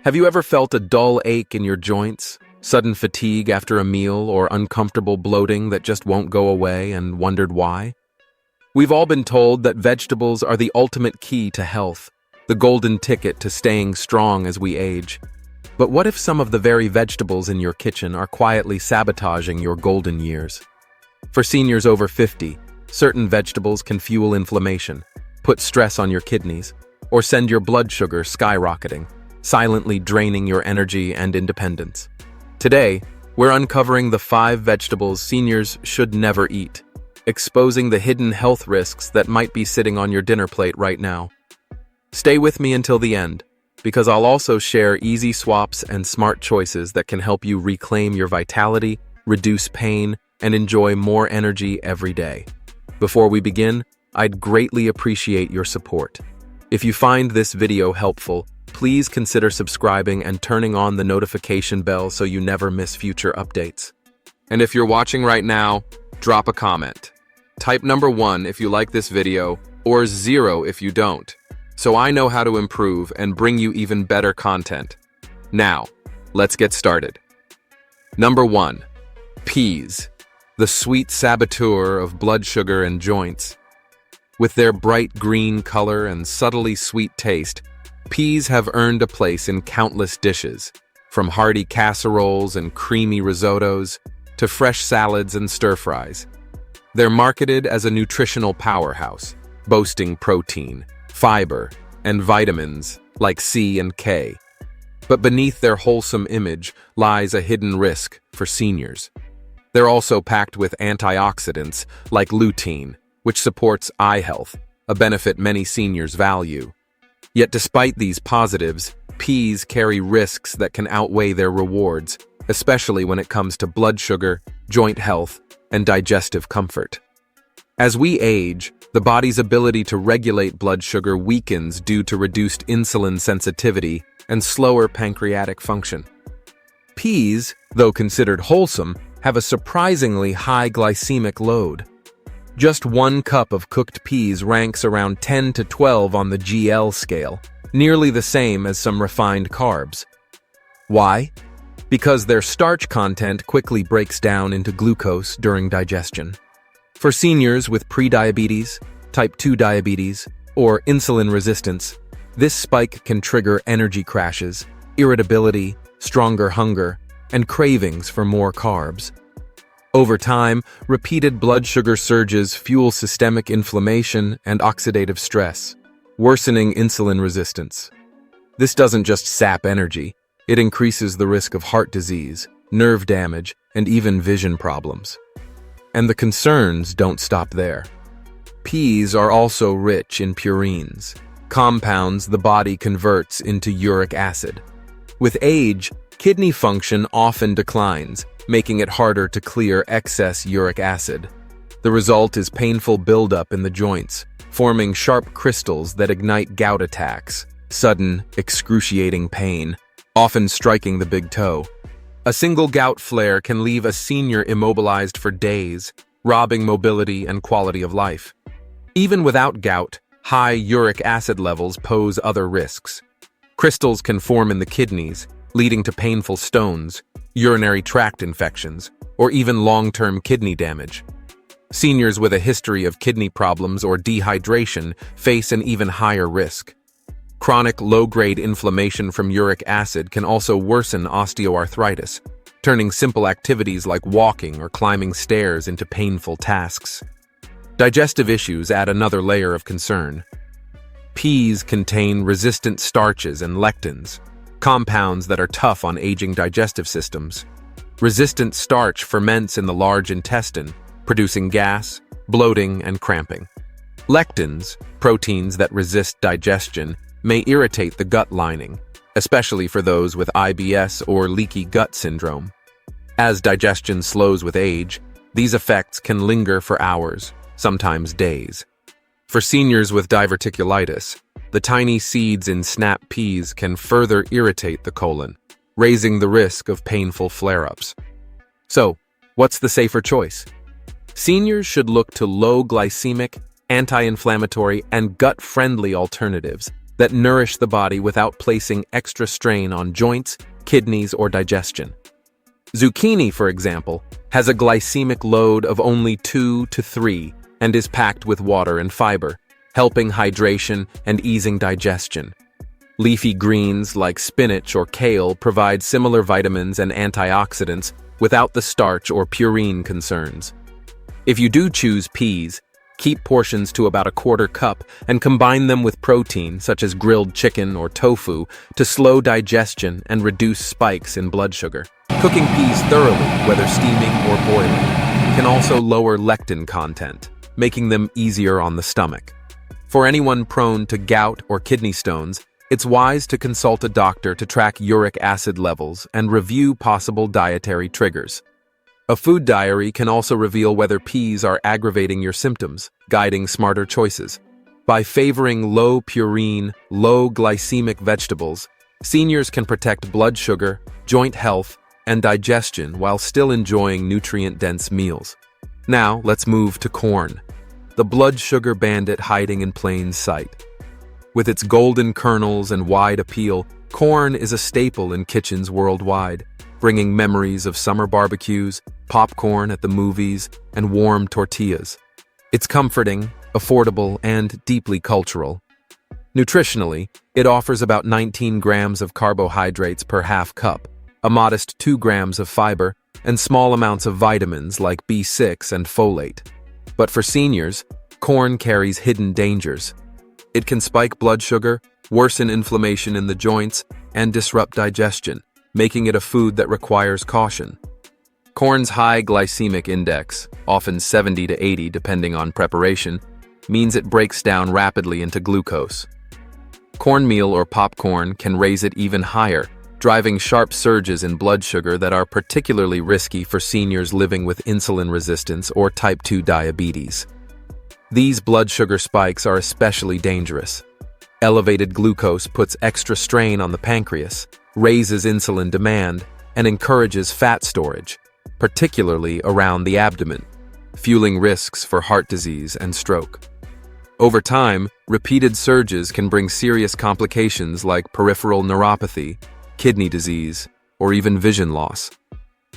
Have you ever felt a dull ache in your joints, sudden fatigue after a meal, or uncomfortable bloating that just won't go away and wondered why? We've all been told that vegetables are the ultimate key to health, the golden ticket to staying strong as we age. But what if some of the very vegetables in your kitchen are quietly sabotaging your golden years? For seniors over 50, certain vegetables can fuel inflammation, put stress on your kidneys, or send your blood sugar skyrocketing, silently draining your energy and independence. Today, we're uncovering the 5 vegetables seniors should never eat, exposing the hidden health risks that might be sitting on your dinner plate right now. Stay with me until the end, because I'll also share easy swaps and smart choices that can help you reclaim your vitality, reduce pain, and enjoy more energy every day. Before we begin, I'd greatly appreciate your support. If you find this video helpful, please consider subscribing and turning on the notification bell so you never miss future updates. And if you're watching right now, drop a comment. Type number 1 if you like this video, or 0 if you don't, so I know how to improve and bring you even better content. Now, let's get started. Number 1. Peas, the sweet saboteur of blood sugar and joints. With their bright green color and subtly sweet taste, peas have earned a place in countless dishes, from hearty casseroles and creamy risottos to fresh salads and stir-fries. They're marketed as a nutritional powerhouse, boasting protein, fiber, and vitamins like C and K. But beneath their wholesome image lies a hidden risk for seniors. They're also packed with antioxidants like lutein, which supports eye health, a benefit many seniors value. Yet despite these positives, peas carry risks that can outweigh their rewards, especially when it comes to blood sugar, joint health, and digestive comfort. As we age, the body's ability to regulate blood sugar weakens due to reduced insulin sensitivity and slower pancreatic function. Peas, though considered wholesome, have a surprisingly high glycemic load. Just 1 cup of cooked peas ranks around 10 to 12 on the GL scale, nearly the same as some refined carbs. Why? Because their starch content quickly breaks down into glucose during digestion. For seniors with prediabetes, type 2 diabetes, or insulin resistance, this spike can trigger energy crashes, irritability, stronger hunger, and cravings for more carbs. Over time, repeated blood sugar surges fuel systemic inflammation and oxidative stress, worsening insulin resistance. This doesn't just sap energy, it increases the risk of heart disease, nerve damage, and even vision problems. And the concerns don't stop there. Peas are also rich in purines, compounds the body converts into uric acid. With age, kidney function often declines, making it harder to clear excess uric acid. The result is painful buildup in the joints, forming sharp crystals that ignite gout attacks, sudden, excruciating pain, often striking the big toe. A single gout flare can leave a senior immobilized for days, robbing mobility and quality of life. Even without gout, high uric acid levels pose other risks. Crystals can form in the kidneys, leading to painful stones, urinary tract infections, or even long-term kidney damage. Seniors with a history of kidney problems or dehydration face an even higher risk. Chronic low-grade inflammation from uric acid can also worsen osteoarthritis, turning simple activities like walking or climbing stairs into painful tasks. Digestive issues add another layer of concern. Peas contain resistant starches and lectins, compounds that are tough on aging digestive systems. Resistant starch ferments in the large intestine, producing gas, bloating, and cramping. Lectins, proteins that resist digestion, may irritate the gut lining, especially for those with IBS or leaky gut syndrome. As digestion slows with age, these effects can linger for hours, sometimes days. For seniors with diverticulitis, the tiny seeds in snap peas can further irritate the colon, raising the risk of painful flare-ups. So, what's the safer choice? Seniors should look to low glycemic, anti-inflammatory, and gut-friendly alternatives that nourish the body without placing extra strain on joints, kidneys, or digestion. Zucchini, for example, has a glycemic load of only 2 to 3 and is packed with water and fiber, helping hydration and easing digestion. Leafy greens like spinach or kale provide similar vitamins and antioxidants without the starch or purine concerns. If you do choose peas, keep portions to about 1/4 cup and combine them with protein such as grilled chicken or tofu to slow digestion and reduce spikes in blood sugar. Cooking peas thoroughly, whether steaming or boiling, can also lower lectin content, making them easier on the stomach. For anyone prone to gout or kidney stones, it's wise to consult a doctor to track uric acid levels and review possible dietary triggers. A food diary can also reveal whether peas are aggravating your symptoms, guiding smarter choices. By favoring low purine, low glycemic vegetables, seniors can protect blood sugar, joint health, and digestion while still enjoying nutrient-dense meals. Now, let's move to corn, the blood sugar bandit hiding in plain sight. With its golden kernels and wide appeal, corn is a staple in kitchens worldwide, bringing memories of summer barbecues, popcorn at the movies, and warm tortillas. It's comforting, affordable, and deeply cultural. Nutritionally, it offers about 19 grams of carbohydrates per half cup, a modest 2 grams of fiber, and small amounts of vitamins like B6 and folate. But for seniors, corn carries hidden dangers. It can spike blood sugar, worsen inflammation in the joints, and disrupt digestion, making it a food that requires caution. Corn's high glycemic index, often 70 to 80 depending on preparation, means it breaks down rapidly into glucose. Cornmeal or popcorn can raise it even higher, driving sharp surges in blood sugar that are particularly risky for seniors living with insulin resistance or type 2 diabetes. These blood sugar spikes are especially dangerous. Elevated glucose puts extra strain on the pancreas, raises insulin demand, and encourages fat storage, particularly around the abdomen, fueling risks for heart disease and stroke. Over time, repeated surges can bring serious complications like peripheral neuropathy, kidney disease, or even vision loss.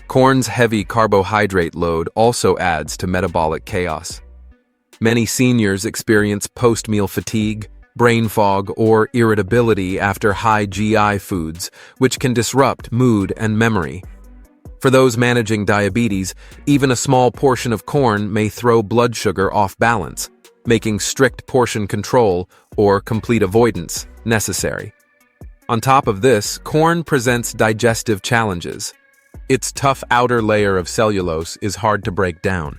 Corn's heavy carbohydrate load also adds to metabolic chaos. Many seniors experience post-meal fatigue, brain fog, or irritability after high GI foods, which can disrupt mood and memory. For those managing diabetes, even a small portion of corn may throw blood sugar off balance, making strict portion control or complete avoidance necessary. On top of this, corn presents digestive challenges. Its tough outer layer of cellulose is hard to break down.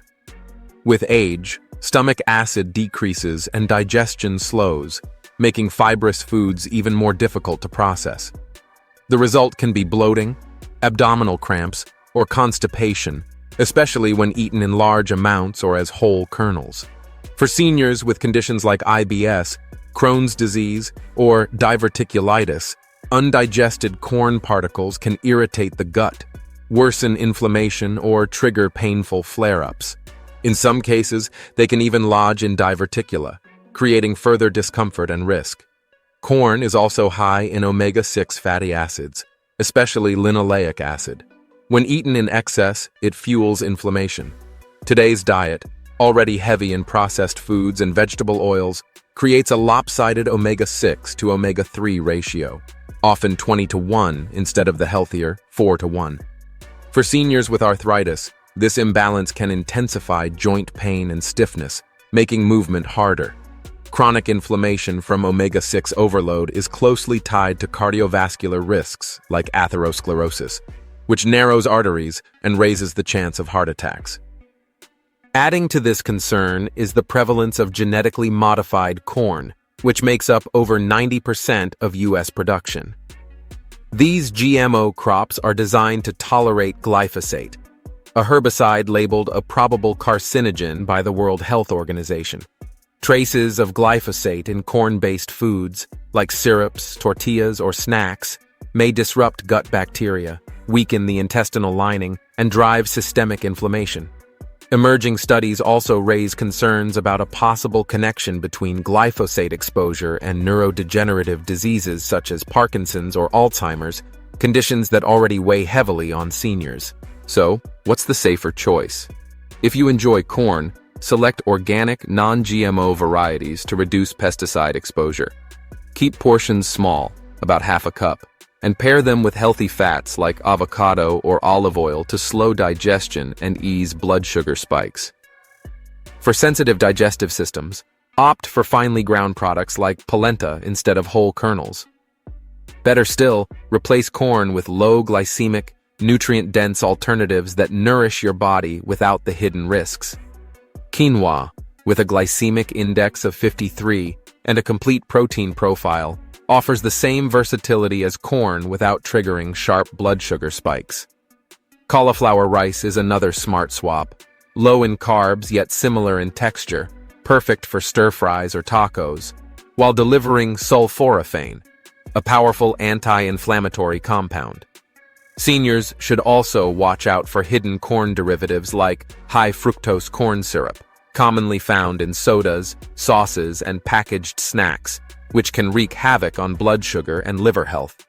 With age, stomach acid decreases and digestion slows, making fibrous foods even more difficult to process. The result can be bloating, abdominal cramps, or constipation, especially when eaten in large amounts or as whole kernels. For seniors with conditions like IBS, Crohn's disease, or diverticulitis, undigested corn particles can irritate the gut, worsen inflammation, or trigger painful flare-ups. In some cases, they can even lodge in diverticula, creating further discomfort and risk. Corn is also high in omega-6 fatty acids, especially linoleic acid. When eaten in excess, it fuels inflammation. Today's diet, already heavy in processed foods and vegetable oils, creates a lopsided omega-6 to omega-3 ratio, often 20-1 instead of the healthier 4-1. For seniors with arthritis, this imbalance can intensify joint pain and stiffness, making movement harder. Chronic inflammation from omega-6 overload is closely tied to cardiovascular risks like atherosclerosis, which narrows arteries and raises the chance of heart attacks. Adding to this concern is the prevalence of genetically modified corn, which makes up over 90% of U.S. production. These GMO crops are designed to tolerate glyphosate, a herbicide labeled a probable carcinogen by the World Health Organization. Traces of glyphosate in corn-based foods, like syrups, tortillas, or snacks, may disrupt gut bacteria, weaken the intestinal lining, and drive systemic inflammation. Emerging studies also raise concerns about a possible connection between glyphosate exposure and neurodegenerative diseases such as Parkinson's or Alzheimer's, conditions that already weigh heavily on seniors. So, what's the safer choice? If you enjoy corn, select organic, non-GMO varieties to reduce pesticide exposure. Keep portions small, about half a cup, and pair them with healthy fats like avocado or olive oil to slow digestion and ease blood sugar spikes. For sensitive digestive systems, opt for finely ground products like polenta instead of whole kernels. Better still, replace corn with low-glycemic, nutrient-dense alternatives that nourish your body without the hidden risks. Quinoa, with a glycemic index of 53 and a complete protein profile, offers the same versatility as corn without triggering sharp blood sugar spikes. Cauliflower rice is another smart swap, low in carbs yet similar in texture, perfect for stir-fries or tacos, while delivering sulforaphane, a powerful anti-inflammatory compound. Seniors should also watch out for hidden corn derivatives like high-fructose corn syrup, commonly found in sodas, sauces, and packaged snacks, which can wreak havoc on blood sugar and liver health.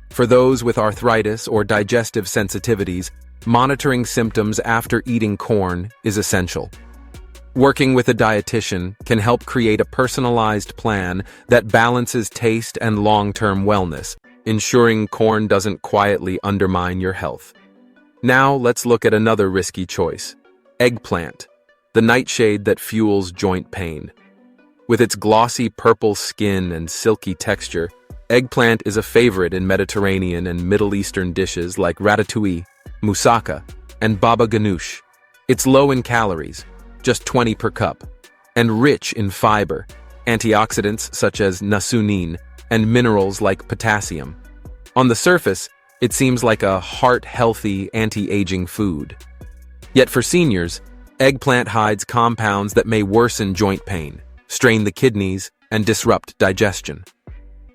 For those with arthritis or digestive sensitivities, monitoring symptoms after eating corn is essential. Working with a dietitian can help create a personalized plan that balances taste and long-term wellness, ensuring corn doesn't quietly undermine your health. Now let's look at another risky choice: eggplant, the nightshade that fuels joint pain. With its glossy purple skin and silky texture, eggplant is a favorite in Mediterranean and Middle Eastern dishes like ratatouille, moussaka, and baba ganoush. It's low in calories, just 20 per cup, and rich in fiber, antioxidants such as niacin, and minerals like potassium. On the surface, it seems like a heart-healthy, anti-aging food. Yet for seniors, eggplant hides compounds that may worsen joint pain, strain the kidneys, and disrupt digestion.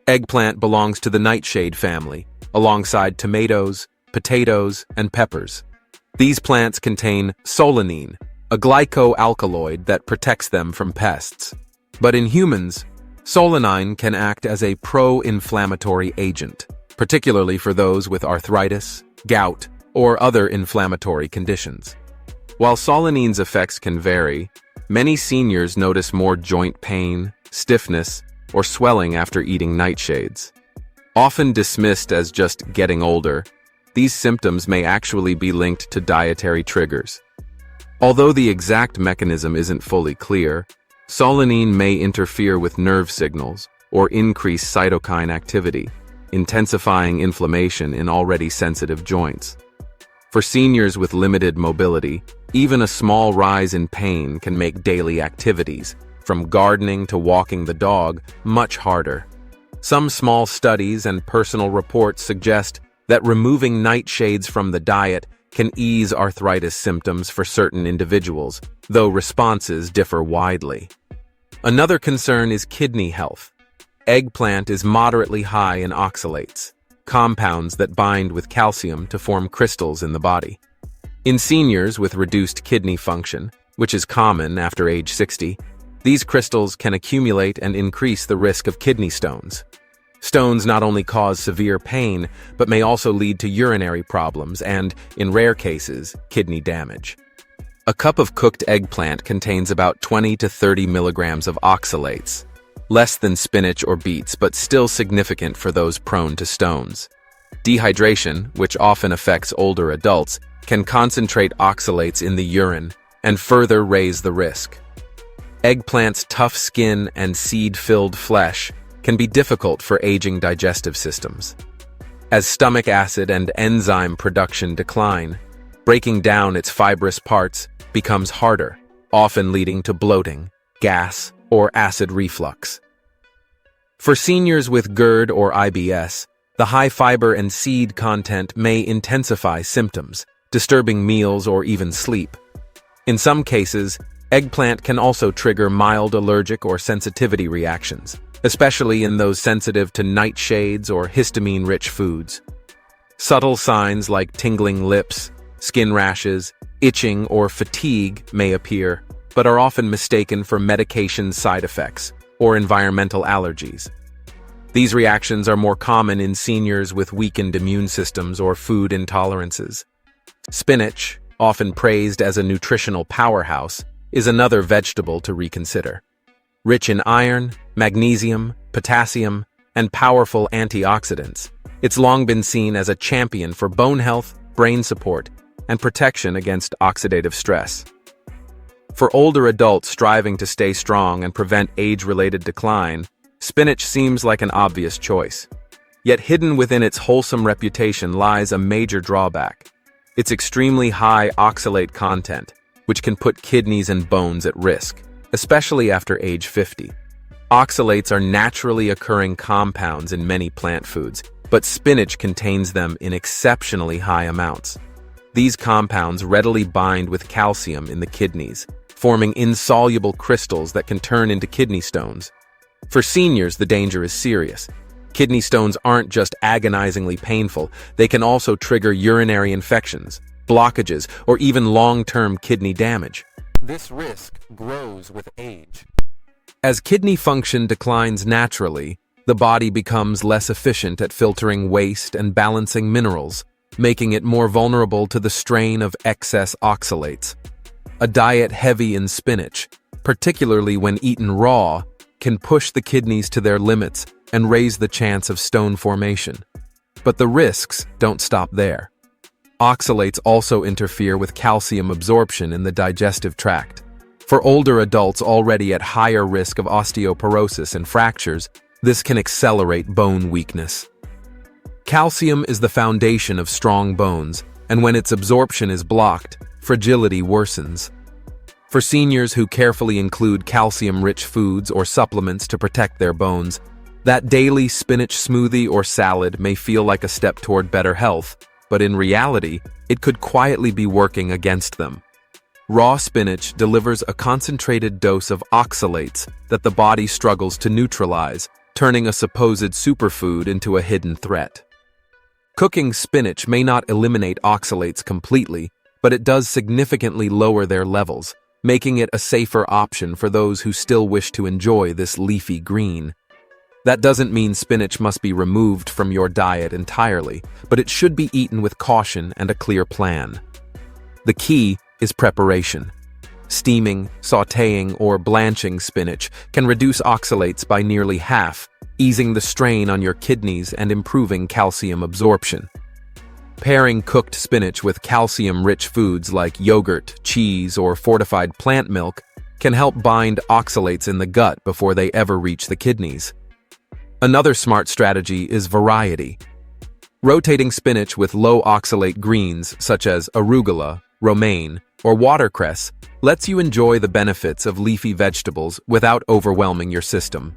Eggplant belongs to the nightshade family, alongside tomatoes, potatoes, and peppers. These plants contain solanine, a glycoalkaloid that protects them from pests. But in humans, solanine can act as a pro-inflammatory agent, particularly for those with arthritis, gout, or other inflammatory conditions. While solanine's effects can vary, many seniors notice more joint pain, stiffness, or swelling after eating nightshades. Often dismissed as just getting older, these symptoms may actually be linked to dietary triggers. Although the exact mechanism isn't fully clear, solanine may interfere with nerve signals or increase cytokine activity, intensifying inflammation in already sensitive joints. For seniors with limited mobility, even a small rise in pain can make daily activities, from gardening to walking the dog, much harder. Some small studies and personal reports suggest that removing nightshades from the diet can ease arthritis symptoms for certain individuals, though responses differ widely. Another concern is kidney health. Eggplant is moderately high in oxalates, compounds that bind with calcium to form crystals in the body. In seniors with reduced kidney function, which is common after age 60, these crystals can accumulate and increase the risk of kidney stones. Stones not only cause severe pain, but may also lead to urinary problems and, in rare cases, kidney damage. A cup of cooked eggplant contains about 20 to 30 milligrams of oxalates, less than spinach or beets, but still significant for those prone to stones. Dehydration, which often affects older adults, can concentrate oxalates in the urine and further raise the risk. Eggplant's tough skin and seed-filled flesh can be difficult for aging digestive systems. As stomach acid and enzyme production decline, breaking down its fibrous parts becomes harder, often leading to bloating, gas, or acid reflux. For seniors with GERD or IBS, the high fiber and seed content may intensify symptoms, disturbing meals or even sleep. In some cases, eggplant can also trigger mild allergic or sensitivity reactions, especially in those sensitive to nightshades or histamine-rich foods. Subtle signs like tingling lips, Skin rashes, itching, or fatigue may appear, but are often mistaken for medication side effects or environmental allergies. These reactions are more common in seniors with weakened immune systems or food intolerances. Spinach, often praised as a nutritional powerhouse, is another vegetable to reconsider. Rich in iron, magnesium, potassium, and powerful antioxidants, it's long been seen as a champion for bone health, brain support, and protection against oxidative stress. For older adults striving to stay strong and prevent age-related decline, spinach seems like an obvious choice. Yet hidden within its wholesome reputation lies a major drawback: its extremely high oxalate content, which can put kidneys and bones at risk, especially after age 50. Oxalates are naturally occurring compounds in many plant foods, but spinach contains them in exceptionally high amounts. These compounds readily bind with calcium in the kidneys, forming insoluble crystals that can turn into kidney stones. For seniors, the danger is serious. Kidney stones aren't just agonizingly painful, they can also trigger urinary infections, blockages, or even long-term kidney damage. This risk grows with age. As kidney function declines naturally, the body becomes less efficient at filtering waste and balancing minerals, making it more vulnerable to the strain of excess oxalates. A diet heavy in spinach, particularly when eaten raw, can push the kidneys to their limits and raise the chance of stone formation. But the risks don't stop there. Oxalates also interfere with calcium absorption in the digestive tract. For older adults already at higher risk of osteoporosis and fractures, this can accelerate bone weakness. Calcium is the foundation of strong bones, and when its absorption is blocked, fragility worsens. For seniors who carefully include calcium-rich foods or supplements to protect their bones, that daily spinach smoothie or salad may feel like a step toward better health, but in reality, it could quietly be working against them. Raw spinach delivers a concentrated dose of oxalates that the body struggles to neutralize, turning a supposed superfood into a hidden threat. Cooking spinach may not eliminate oxalates completely, but it does significantly lower their levels, making it a safer option for those who still wish to enjoy this leafy green. That doesn't mean spinach must be removed from your diet entirely, but it should be eaten with caution and a clear plan. The key is preparation. Steaming, sautéing, or blanching spinach can reduce oxalates by nearly half, easing the strain on your kidneys and improving calcium absorption. Pairing cooked spinach with calcium-rich foods like yogurt, cheese, or fortified plant milk can help bind oxalates in the gut before they ever reach the kidneys. Another smart strategy is variety. Rotating spinach with low oxalate greens such as arugula, romaine, or watercress lets you enjoy the benefits of leafy vegetables without overwhelming your system.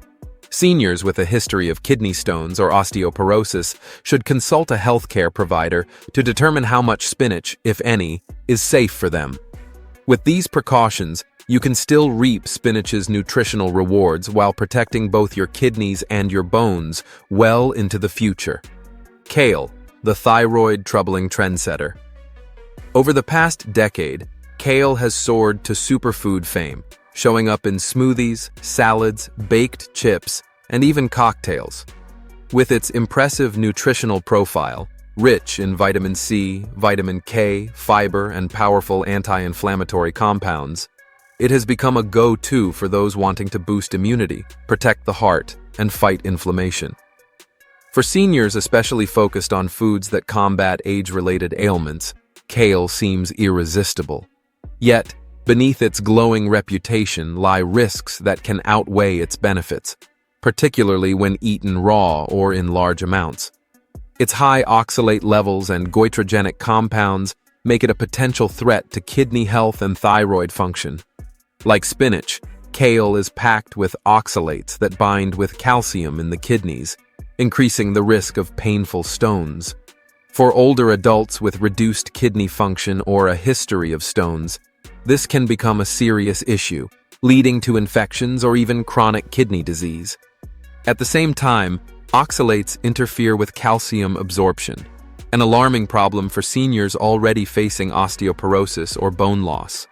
Seniors with a history of kidney stones or osteoporosis should consult a healthcare provider to determine how much spinach, if any, is safe for them. With these precautions, you can still reap spinach's nutritional rewards while protecting both your kidneys and your bones well into the future. Kale, the thyroid-troubling trendsetter. Over the past decade, kale has soared to superfood fame, showing up in smoothies, salads, baked chips, and even cocktails. With its impressive nutritional profile, rich in vitamin C, vitamin K, fiber, and powerful anti-inflammatory compounds, it has become a go-to for those wanting to boost immunity, protect the heart, and fight inflammation. For seniors especially focused on foods that combat age-related ailments, kale seems irresistible. Yet, beneath its glowing reputation lie risks that can outweigh its benefits, particularly when eaten raw or in large amounts. Its high oxalate levels and goitrogenic compounds make it a potential threat to kidney health and thyroid function. Like spinach, kale is packed with oxalates that bind with calcium in the kidneys, increasing the risk of painful stones. For older adults with reduced kidney function or a history of stones, this can become a serious issue, leading to infections or even chronic kidney disease. At the same time, oxalates interfere with calcium absorption, an alarming problem for seniors already facing osteoporosis or bone loss.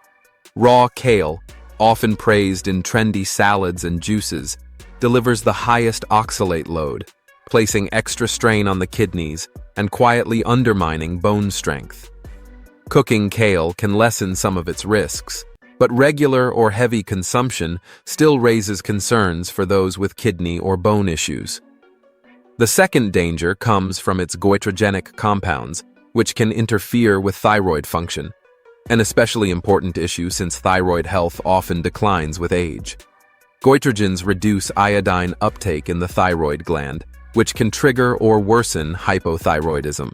Raw kale, often praised in trendy salads and juices, delivers the highest oxalate load, placing extra strain on the kidneys and quietly undermining bone strength. Cooking kale can lessen some of its risks, but regular or heavy consumption still raises concerns for those with kidney or bone issues. The second danger comes from its goitrogenic compounds, which can interfere with thyroid function, an especially important issue since thyroid health often declines with age. Goitrogens reduce iodine uptake in the thyroid gland, which can trigger or worsen hypothyroidism.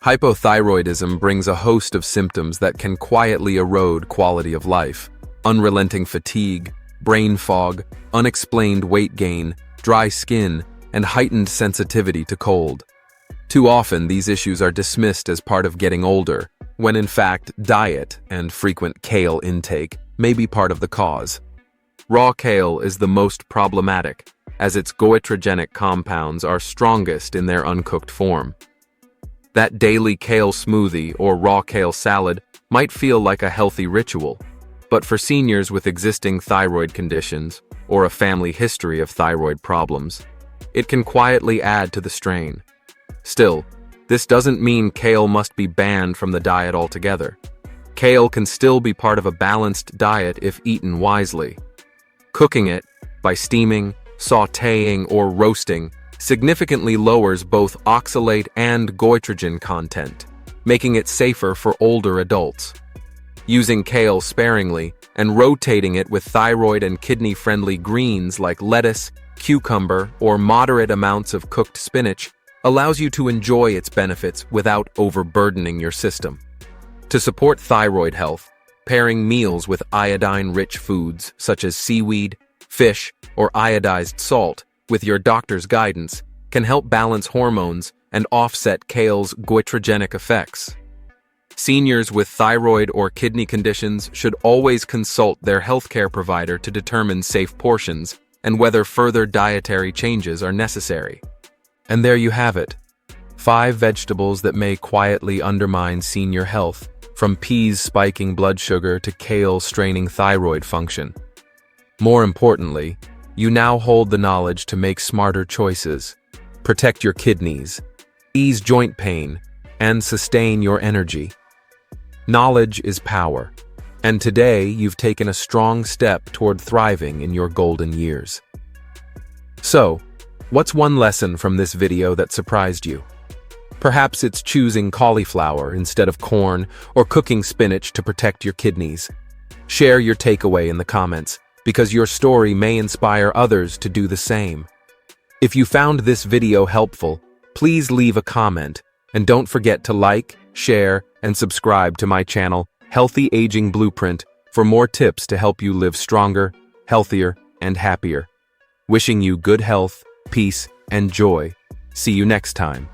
Hypothyroidism brings a host of symptoms that can quietly erode quality of life: unrelenting fatigue, brain fog, unexplained weight gain, dry skin, and heightened sensitivity to cold. Too often, these issues are dismissed as part of getting older, when in fact, diet and frequent kale intake may be part of the cause. Raw kale is the most problematic, as its goitrogenic compounds are strongest in their uncooked form. That daily kale smoothie or raw kale salad might feel like a healthy ritual, but for seniors with existing thyroid conditions or a family history of thyroid problems, it can quietly add to the strain. Still, this doesn't mean kale must be banned from the diet altogether. Kale can still be part of a balanced diet if eaten wisely. Cooking it, by steaming, sautéing, or roasting, significantly lowers both oxalate and goitrogen content, making it safer for older adults. Using kale sparingly and rotating it with thyroid and kidney-friendly greens like lettuce, cucumber, or moderate amounts of cooked spinach allows you to enjoy its benefits without overburdening your system. To support thyroid health, pairing meals with iodine-rich foods such as seaweed, fish, or iodized salt with your doctor's guidance can help balance hormones and offset kale's goitrogenic effects. Seniors with thyroid or kidney conditions should always consult their healthcare provider to determine safe portions and whether further dietary changes are necessary. And there you have it. 5 vegetables that may quietly undermine senior health, from peas spiking blood sugar to kale straining thyroid function. More importantly, you now hold the knowledge to make smarter choices, protect your kidneys, ease joint pain, and sustain your energy. Knowledge is power, and today you've taken a strong step toward thriving in your golden years. So, what's one lesson from this video that surprised you? Perhaps it's choosing cauliflower instead of corn or cooking spinach to protect your kidneys. Share your takeaway in the comments, because your story may inspire others to do the same. If you found this video helpful, please leave a comment, and don't forget to like, share, and subscribe to my channel, Healthy Aging Blueprint, for more tips to help you live stronger, healthier, and happier. Wishing you good health, peace, and joy. See you next time.